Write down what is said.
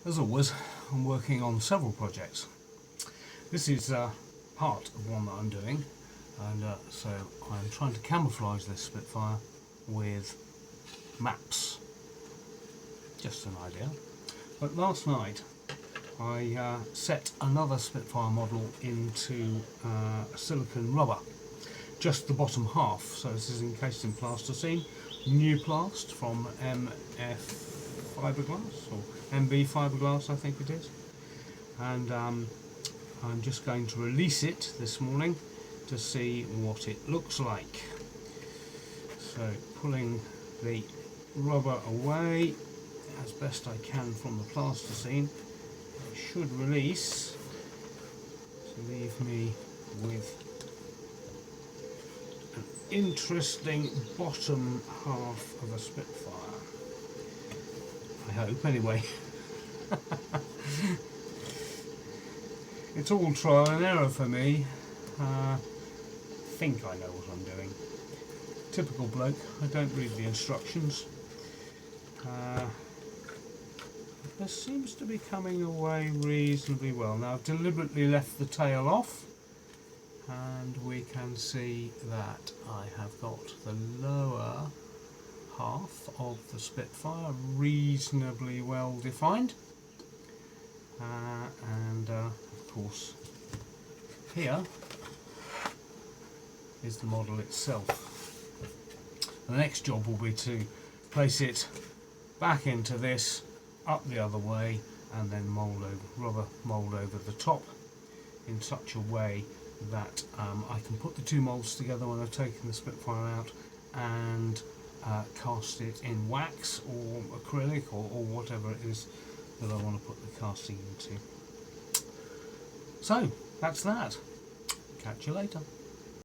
As always, I'm working on several projects. This is part of one that I'm doing, and so I'm trying to camouflage this Spitfire with maps. Just an idea. But last night I set another Spitfire model into silicone rubber, just the bottom half. So this is encased in plasticine, new plast from MF fiberglass, or MB fiberglass I think it is, and I'm just going to release it this morning to see what it looks like. So pulling the rubber away as best I can from the plasticine, it should release to leave me with an interesting bottom half of a Spitfire. I hope, anyway. It's all trial and error for me. I think I know what I'm doing. Typical bloke, I don't read the instructions. This seems to be coming away reasonably well. Now I've deliberately left the tail off, and we can see that I have got the lower half of the Spitfire reasonably well defined, and of course here is the model itself. The next job will be to place it back into this, up the other way, and then rubber mould over the top in such a way that I can put the two moulds together when I've taken the Spitfire out and cast it in wax or acrylic or whatever it is that I want to put the casting into. So that's that. Catch you later.